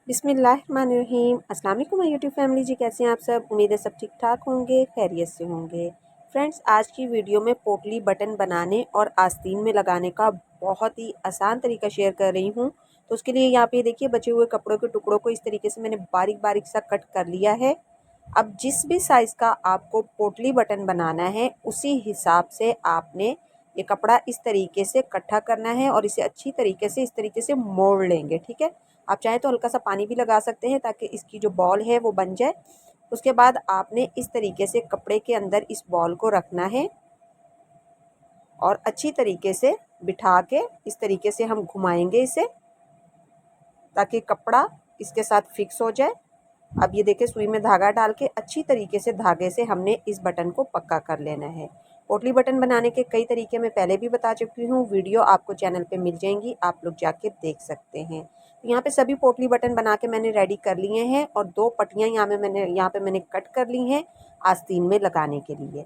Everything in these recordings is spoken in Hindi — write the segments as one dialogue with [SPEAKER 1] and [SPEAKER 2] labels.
[SPEAKER 1] बिस्मिल्लाहिर्रहमानिर्रहीम। अस्सलाम वालेकुम माय यूट्यूब फैमिली जी, कैसे हैं आप सब। उम्मीद है सब ठीक ठाक होंगे, खैरियत से होंगे। फ्रेंड्स, आज की वीडियो में पोटली बटन बनाने और आस्तीन में लगाने का बहुत ही आसान तरीका शेयर कर रही हूँ। तो उसके लिए यहाँ पे देखिए, बचे हुए कपड़ों के टुकड़ों को इस तरीके से मैंने बारीक बारीक सा कट कर लिया है। अब जिस भी साइज़ का आपको पोटली बटन बनाना है, उसी हिसाब से आपने ये कपड़ा इस तरीके से इकट्ठा करना है और इसे अच्छी तरीके से इस तरीके से मोड़ लेंगे। ठीक है, आप चाहें तो हल्का सा पानी भी लगा सकते हैं ताकि इसकी जो बॉल है वो बन जाए। उसके बाद आपने इस तरीके से कपड़े के अंदर इस बॉल को रखना है और अच्छी तरीके से बिठा के इस तरीके से हम घुमाएंगे इसे, ताकि कपड़ा इसके साथ फिक्स हो जाए। अब ये देखिए, सुई में धागा डाल के अच्छी तरीके से धागे से हमने इस बटन को पक्का कर लेना है। पोटली बटन बनाने के कई तरीके मैं पहले भी बता चुकी हूँ, वीडियो आपको चैनल पे मिल जाएंगी, आप लोग जाके देख सकते हैं। तो यहाँ पे सभी पोटली बटन बना के मैंने रेडी कर लिए हैं और 2 पट्टियाँ यहाँ पे मैंने कट कर ली हैं आस्तीन में लगाने के लिए।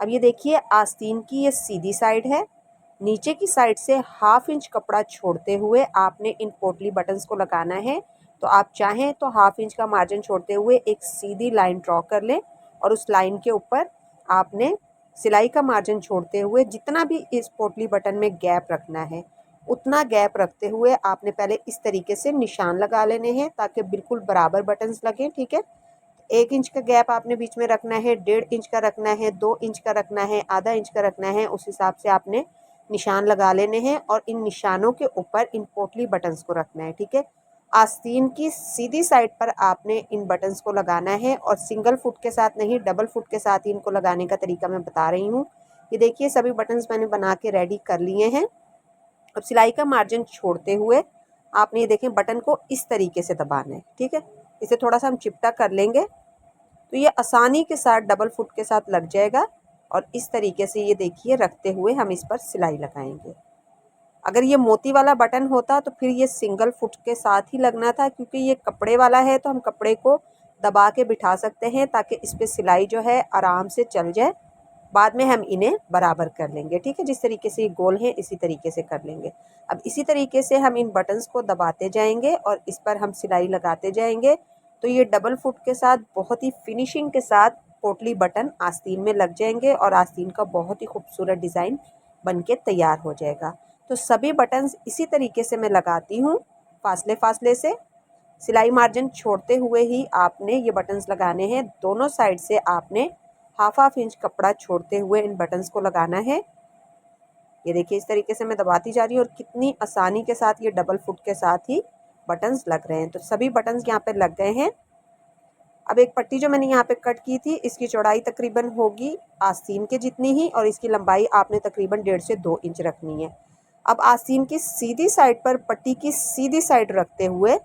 [SPEAKER 1] अब ये देखिए, आस्तीन की ये सीधी साइड है, नीचे की साइड से 1/2 इंच कपड़ा छोड़ते हुए आपने इन पोटली बटन्स को लगाना है। तो आप चाहें तो 1/2 इंच का मार्जिन छोड़ते हुए एक सीधी लाइन ड्रॉ कर लें और उस लाइन के ऊपर आपने सिलाई का मार्जिन छोड़ते हुए जितना भी इस पोटली बटन में गैप रखना है, उतना गैप रखते हुए आपने पहले इस तरीके से निशान लगा लेने हैं ताकि बिल्कुल बराबर बटन्स लगें। ठीक है, 1 इंच का गैप आपने बीच में रखना है, 1.5 इंच का रखना है, 2 इंच का रखना है, आधा इंच का रखना है। उस हिसाब से आपने निशान लगा लेने हैं और इन निशानों के ऊपर इन पोटली बटन्स को रखना है। ठीक है, आस्तीन की सीधी साइड पर आपने इन बटन्स को लगाना है और सिंगल फुट के साथ नहीं, डबल फुट के साथ ही इनको लगाने का तरीका मैं बता रही हूँ। ये देखिए, सभी बटन्स मैंने बना के रेडी कर लिए हैं। अब सिलाई का मार्जिन छोड़ते हुए आपने ये देखें बटन को इस तरीके से दबाना है। ठीक है, इसे थोड़ा सा हम चिपटा कर लेंगे तो ये आसानी के साथ डबल फुट के साथ लग जाएगा और इस तरीके से ये देखिए रखते हुए हम इस पर सिलाई लगाएंगे। अगर ये मोती वाला बटन होता तो फिर ये सिंगल फुट के साथ ही लगना था, क्योंकि ये कपड़े वाला है तो हम कपड़े को दबा के बिठा सकते हैं ताकि इस पर सिलाई जो है आराम से चल जाए। बाद में हम इन्हें बराबर कर लेंगे। ठीक है, जिस तरीके से ये गोल है इसी तरीके से कर लेंगे। अब इसी तरीके से हम इन बटन्स को दबाते जाएंगे और इस पर हम सिलाई लगाते जाएंगे। तो ये डबल फुट के साथ बहुत ही फिनिशिंग के साथ पोटली बटन आस्तीन में लग जाएंगे और आस्तीन का बहुत ही खूबसूरत डिज़ाइन बन के तैयार हो जाएगा। तो सभी बटन्स इसी तरीके से मैं लगाती हूँ, फासले फासले से। सिलाई मार्जिन छोड़ते हुए ही आपने ये बटन्स लगाने हैं। दोनों साइड से आपने 1/2 इंच कपड़ा छोड़ते हुए इन बटन्स को लगाना है। ये देखिए, इस तरीके से मैं दबाती जा रही हूँ और कितनी आसानी के साथ ये डबल फुट के साथ ही बटन्स लग रहे हैं। तो सभी बटन्स यहाँ पे लग गए हैं। अब एक पट्टी जो मैंने यहाँ पे कट की थी, इसकी चौड़ाई तकरीबन होगी आस्तीन के जितनी ही और इसकी लंबाई आपने तकरीबन 1.5 से 2 इंच रखनी है। अब आस्तीन की सीधी साइड पर पट्टी की सीधी साइड रखते हुए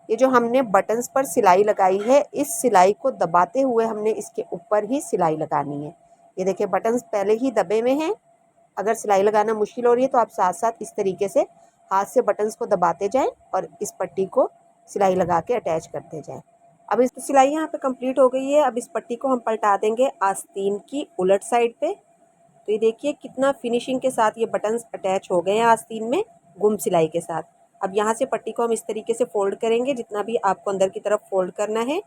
[SPEAKER 1] ये जो हमने बटन्स पर सिलाई लगाई है, इस सिलाई को दबाते हुए हमने इसके ऊपर ही सिलाई लगानी है। ये देखिए, बटन्स पहले ही दबे में हैं। अगर सिलाई लगाना मुश्किल हो रही है तो आप साथ साथ इस तरीके से हाथ से बटन्स को दबाते जाएं और इस पट्टी को सिलाई लगा के अटैच करते जाएं। अब इस सिलाई यहाँ पे कंप्लीट हो गई है। अब इस पट्टी को हम पलटा देंगे आस्तीन की उलट साइड पे। तो ये देखिए कितना फिनिशिंग के साथ ये बटन्स अटैच हो गए हैं आस्तीन में गुम सिलाई के साथ। अब यहाँ से पट्टी को हम इस तरीके से फोल्ड करेंगे, जितना भी आपको अंदर की तरफ फोल्ड करना है।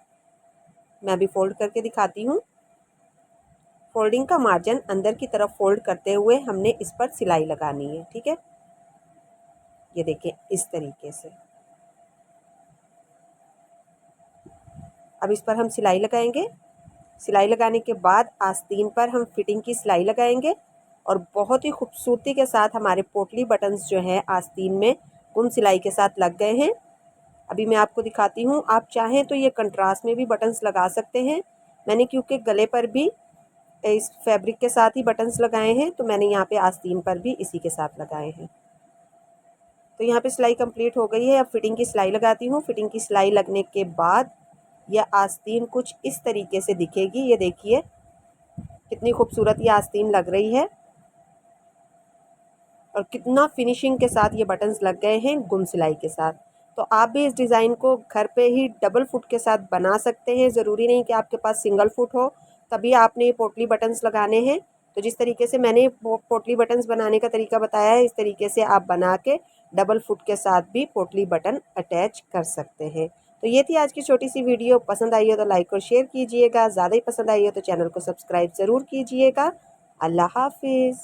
[SPEAKER 1] मैं अभी फोल्ड करके दिखाती हूँ। फोल्डिंग का मार्जिन अंदर की तरफ फोल्ड करते हुए हमने इस पर सिलाई लगानी है। ठीक है, ये देखिए इस तरीके से। अब इस पर हम सिलाई लगाएंगे। सिलाई लगाने के बाद आस्तीन पर हम फिटिंग की सिलाई लगाएंगे और बहुत ही खूबसूरती के साथ हमारे पोटली बटन्स जो हैं आस्तीन में गुम सिलाई के साथ लग गए हैं। अभी मैं आपको दिखाती हूँ। आप चाहें तो ये कंट्रास्ट में भी बटन्स लगा सकते हैं। मैंने क्योंकि गले पर भी इस फैब्रिक के साथ ही बटन्स लगाए हैं, तो मैंने यहाँ पे आस्तीन पर भी इसी के साथ लगाए हैं। तो यहाँ पे सिलाई कंप्लीट हो गई है। अब फिटिंग की सिलाई लगाती हूँ। फिटिंग की सिलाई लगने के बाद यह आस्तीन कुछ इस तरीके से दिखेगी। ये देखिए कितनी खूबसूरत ये आस्तीन लग रही है और कितना फिनिशिंग के साथ ये बटन्स लग गए हैं गुम सिलाई के साथ। तो आप भी इस डिज़ाइन को घर पे ही डबल फुट के साथ बना सकते हैं। ज़रूरी नहीं कि आपके पास सिंगल फुट हो तभी आपने ये पोटली बटन्स लगाने हैं। तो जिस तरीके से मैंने पोटली बटन्स बनाने का तरीका बताया है, इस तरीके से आप बना के डबल फुट के साथ भी पोटली बटन अटैच कर सकते हैं। तो ये थी आज की छोटी सी वीडियो। पसंद आई हो तो लाइक और शेयर कीजिएगा, ज़्यादा ही पसंद आई हो तो चैनल को सब्सक्राइब ज़रूर कीजिएगा। अल्लाह हाफिज़।